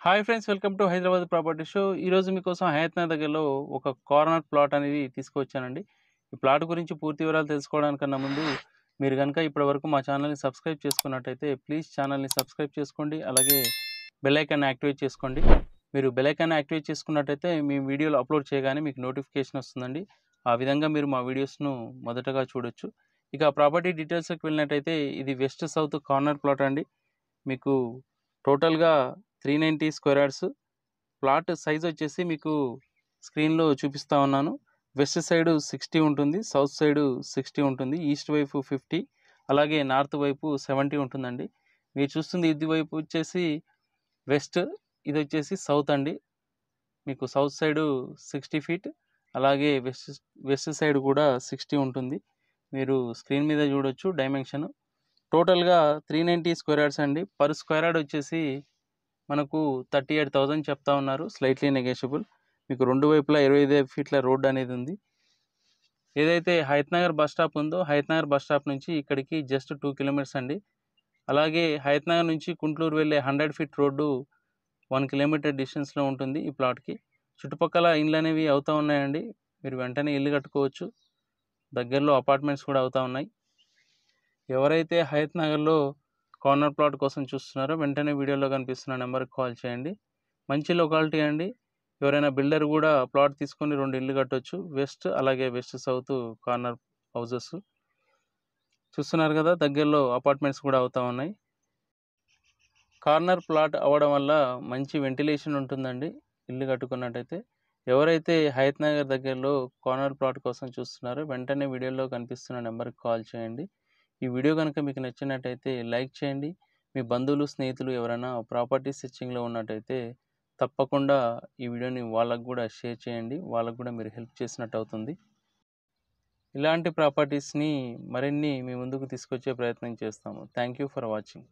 Hi friends, welcome to Hyderabad property show. ఈరోజు మీకోసం హయత్ నగర్ దగ్గరలో ఒక కార్నర్ ప్లాట్ అనేది తీసుకొచ్చానండి. ఈ ప్లాట్ గురించి పూర్తి వివరాలు తెలుసుకోవడానికన్నా ముందు మీరు కనుక ఇప్పటివరకు మా ఛానల్ని సబ్స్క్రైబ్ చేసుకున్నట్టయితే ప్లీజ్ ఛానల్ని సబ్స్క్రైబ్ చేసుకోండి. అలాగే బెల్ ఐకాన్ యాక్టివేట్ చేసుకోండి. మీరు బెల్ ఐకాన్ యాక్టివేట్ చేసుకున్నట్టయితే మీ వీడియోలు అప్లోడ్ చేయగానే మీకు నోటిఫికేషన్ వస్తుందండి. ఆ విధంగా మీరు మా వీడియోస్ను మొదటగా చూడొచ్చు. ఇక ప్రాపర్టీ డీటెయిల్స్కి వెళ్ళినట్టయితే ఇది వెస్ట్ సౌత్ కార్నర్ ప్లాట్ అండి. మీకు టోటల్గా 390 స్క్వేర్ యార్డ్స్. ప్లాట్ సైజ్ వచ్చేసి మీకు స్క్రీన్లో చూపిస్తూ ఉన్నాను. వెస్ట్ సైడు 60 ఉంటుంది, సౌత్ సైడు 60 ఉంటుంది, ఈస్ట్ వైపు 50, అలాగే నార్త్ వైపు 70 ఉంటుందండి. మీరు చూస్తుంది ఇది వైపు వచ్చేసి వెస్ట్, ఇది వచ్చేసి సౌత్ అండి. మీకు సౌత్ సైడు 60 ఫీట్, అలాగే వెస్ట్ సైడ్ కూడా 60 ఉంటుంది. మీరు స్క్రీన్ మీద చూడొచ్చు డైమెన్షన్. టోటల్గా 390 స్క్వేర్ యార్డ్స్ అండి. పర్ స్క్వేర్ యార్డ్ వచ్చేసి మనకు 38,000 చెప్తా ఉన్నారు, స్లైట్లీ నెగోషియబుల్. మీకు రెండు వైపులా 25 ఫీట్ల రోడ్ అనేది ఉంది. ఏదైతే హయత్ నగర్ బస్ స్టాప్ ఉందో హయత్ నగర్ బస్ స్టాప్ నుంచి ఇక్కడికి జస్ట్ 2 కిలోమీటర్స్ అండి. అలాగే హయత్ నగర్ నుంచి కుంట్లూరు వెళ్ళే 100 ఫీట్ రోడ్డు 1 కిలోమీటర్ డిస్టెన్స్లో ఉంటుంది ఈ ప్లాట్కి. చుట్టుపక్కల ఇండ్లు అనేవి అవుతూ ఉన్నాయండి. మీరు వెంటనే ఇల్లు కట్టుకోవచ్చు. దగ్గరలో అపార్ట్మెంట్స్ కూడా అవుతూ ఉన్నాయి. ఎవరైతే హయత్ నగర్లో కార్నర్ ప్లాట్ కోసం చూస్తున్నారో వెంటనే వీడియోలో కనిపిస్తున్న నెంబర్కి కాల్ చేయండి. మంచి లొకాలిటీ అండి. ఎవరైనా బిల్డర్ కూడా ప్లాట్ తీసుకొని 2 ఇల్లు కట్టవచ్చు. వెస్ట్ అలాగే వెస్ట్ సౌత్ కార్నర్ హౌజెస్ చూస్తున్నారు కదా, దగ్గరలో అపార్ట్మెంట్స్ కూడా అవుతూ ఉన్నాయి. కార్నర్ ప్లాట్ అవ్వడం వల్ల మంచి వెంటిలేషన్ ఉంటుందండి ఇల్లు కట్టుకున్నట్టయితే. ఎవరైతే హయత్ నగర్ దగ్గరలో కార్నర్ ప్లాట్ కోసం చూస్తున్నారో వెంటనే వీడియోలో కనిపిస్తున్న నెంబర్కి కాల్ చేయండి. ఈ వీడియో కనుక మీకు నచ్చినట్టయితే లైక్ చేయండి. మీ బంధువులు, స్నేహితులు ఎవరైనా ప్రాపర్టీ సెర్చింగ్లో ఉన్నట్టయితే తప్పకుండా ఈ వీడియోని వాళ్ళకు కూడా షేర్ చేయండి. వాళ్ళకు కూడా మీరు హెల్ప్ చేసినట్టు అవుతుంది. ఇలాంటి ప్రాపర్టీస్ని మరిన్ని మీ ముందుకు తీసుకొచ్చే ప్రయత్నం చేస్తాము. Thank you for watching.